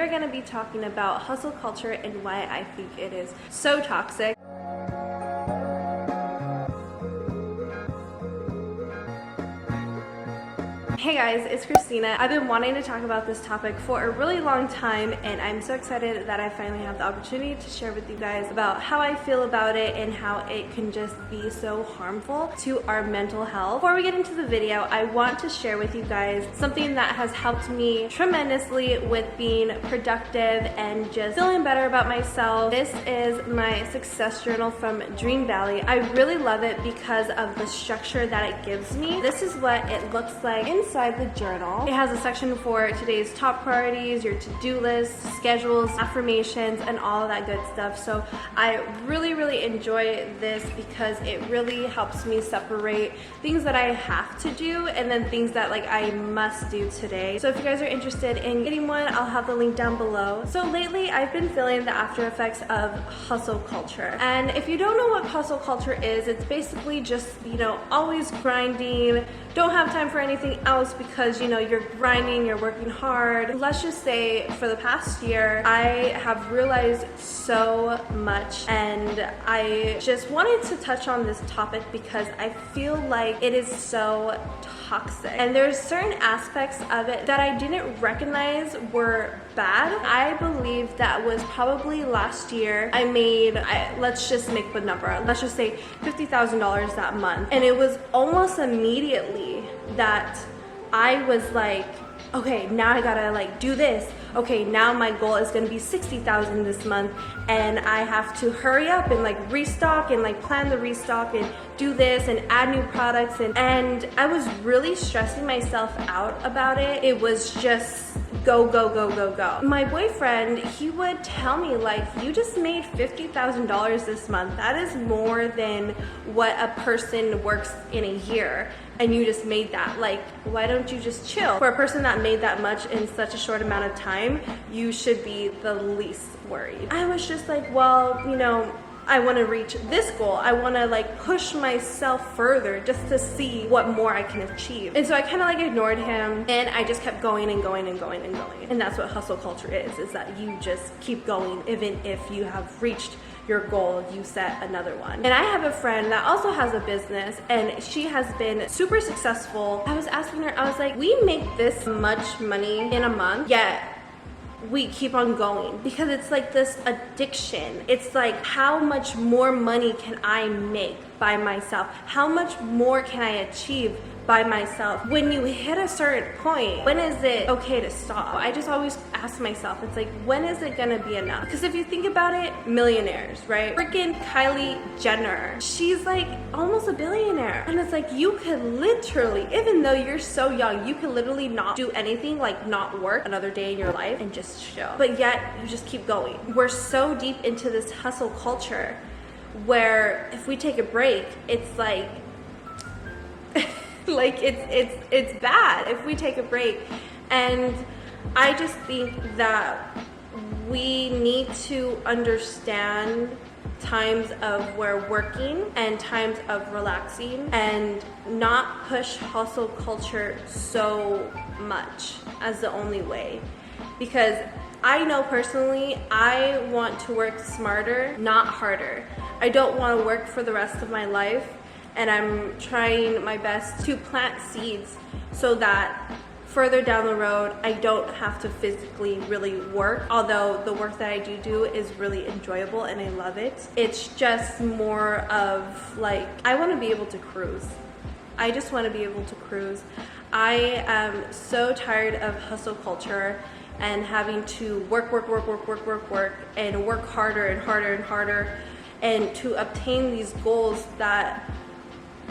We're going to be talking about hustle culture and why I think it is so toxic. Hey guys, it's Christina. I've been wanting to talk about this topic for a really long time, and I'm so excited that I finally have the opportunity to share with you guys about how I feel about it and how it can just be so harmful to our mental health. Before we get into the video, I want to share with you guys something that has helped me tremendously with being productive and just feeling better about myself. This is my success journal from Dream Valley. I really love it because of the structure that it gives me. This is what it looks like inside the journal. It has a section for today's top priorities, your to-do list, schedules, affirmations, and all of that good stuff. So I really enjoy this because it really helps me separate things that I have to do and then things that like I must do today. So if you guys are interested in getting one, I'll have the link down below. So lately I've been feeling the after effects of hustle culture. And if you don't know what hustle culture is, it's basically just, always grinding, don't have time for anything else because you're grinding, you're working hard. Let's just say for the past year I have realized so much, and I just wanted to touch on this topic because I feel like it is so toxic, and there's certain aspects of it that I didn't recognize were bad. I believe that was probably last year I made, let's just make the number, let's just say $50,000 that month, and it was almost immediately that I was like, okay, now I gotta do this. Okay, now my goal is gonna be $60,000 this month, and I have to hurry up and restock and plan the restock and do this and add new products, and I was really stressing myself out about it. It was just go. My boyfriend, he would tell me you just made $50,000 this month. That is more than what a person works in a year, and you just made that. Why don't you just chill? For a person that made that much in such a short amount of time, you should be the least worried. I was just well, I want to reach this goal. I want to push myself further just to see what more I can achieve. And so I kind of ignored him, and I just kept going and going. And that's what hustle culture is that you just keep going even if you have reached your goal, you set another one. And I have a friend that also has a business, and she has been super successful. I was asking her, I was like, we make this much money in a month, yet we keep on going because it's this addiction. It's how much more money can I make by myself? How much more can I achieve by myself? When you hit a certain point, when is it okay to stop? I just always ask myself, it's when is it gonna be enough? Because if you think about it, millionaires, right? Freaking Kylie Jenner, she's almost a billionaire. And it's you could literally, even though you're so young, you could literally not do anything, not work another day in your life and just chill. But yet you just keep going. We're so deep into this hustle culture where if we take a break, it's it's bad if we take a break. And I just think that we need to understand times of where working and times of relaxing, and not push hustle culture so much as the only way. Because I know personally, I want to work smarter, not harder. I don't want to work for the rest of my life, and I'm trying my best to plant seeds so that further down the road, I don't have to physically really work, although the work that I do is really enjoyable and I love it. It's just more of I want to be able to cruise. I just want to be able to cruise. I am so tired of hustle culture and having to work and work harder and harder and to obtain these goals that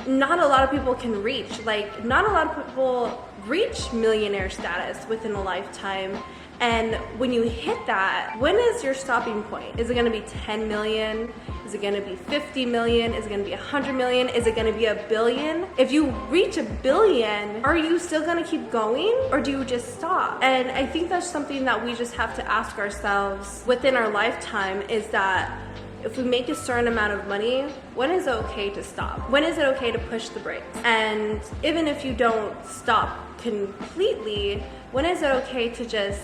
not a lot of people can reach. Not a lot of people reach millionaire status within a lifetime. And when you hit that, when is your stopping point? Is it gonna be 10 million? Is it gonna be 50 million? Is it gonna be 100 million? Is it gonna be $1 billion? If you reach $1 billion, are you still gonna keep going, or do you just stop? And I think that's something that we just have to ask ourselves within our lifetime, is that if we make a certain amount of money, when is it okay to stop? When is it okay to push the brakes? And even if you don't stop completely, when is it okay to just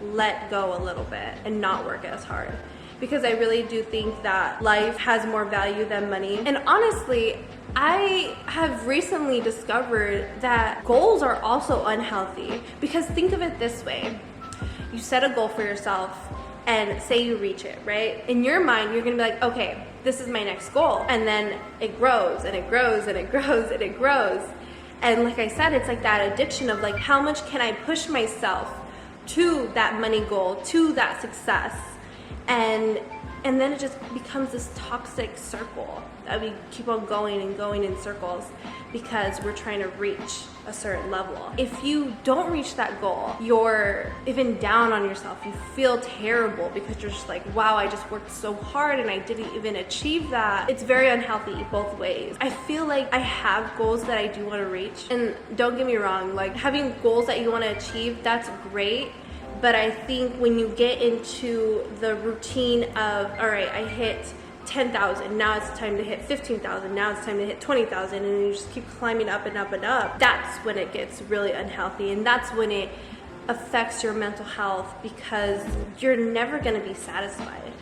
let go a little bit and not work as hard. Because I really do think that life has more value than money. And honestly, I have recently discovered that goals are also unhealthy. Because think of it this way. You set a goal for yourself and say you reach it, right? In your mind, you're gonna be like, okay, this is my next goal. And then it grows and it grows and it grows and it grows. And like I said, it's like that addiction of like, how much can I push myself to that money goal, to that success? And then it just becomes this toxic circle that we keep on going and going in circles because we're trying to reach a certain level. If you don't reach that goal, you're even down on yourself. You feel terrible because you're just like, wow, I just worked so hard and I didn't even achieve that. It's very unhealthy both ways. I feel like I have goals that I do want to reach. And don't get me wrong, like having goals that you want to achieve, that's great. But I think when you get into the routine of, all right, I hit 10,000, now it's time to hit 15,000, now it's time to hit 20,000, and you just keep climbing up and up and up, that's when it gets really unhealthy, and that's when it affects your mental health because you're never going to be satisfied.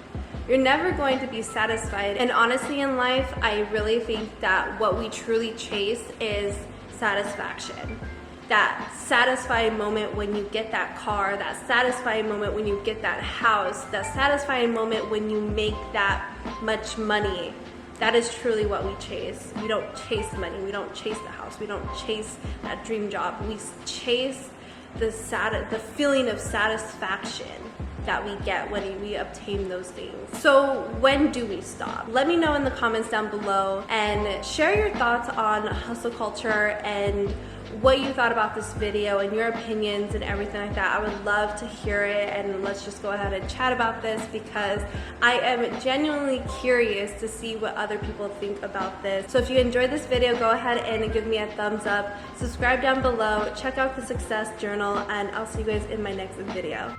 You're never going to be satisfied. And honestly, in life, I really think that what we truly chase is satisfaction. That satisfying moment when you get that car, that satisfying moment when you get that house, that satisfying moment when you make that much money. That is truly what we chase. We don't chase money, we don't chase the house, we don't chase that dream job. We chase the feeling of satisfaction that we get when we obtain those things. So when do we stop? Let me know in the comments down below and share your thoughts on hustle culture and what you thought about this video and your opinions and everything like that. I would love to hear it, and let's just go ahead and chat about this because I am genuinely curious to see what other people think about this. So if you enjoyed this video, go ahead and give me a thumbs up, subscribe down below, check out the Success Journal, and I'll see you guys in my next video.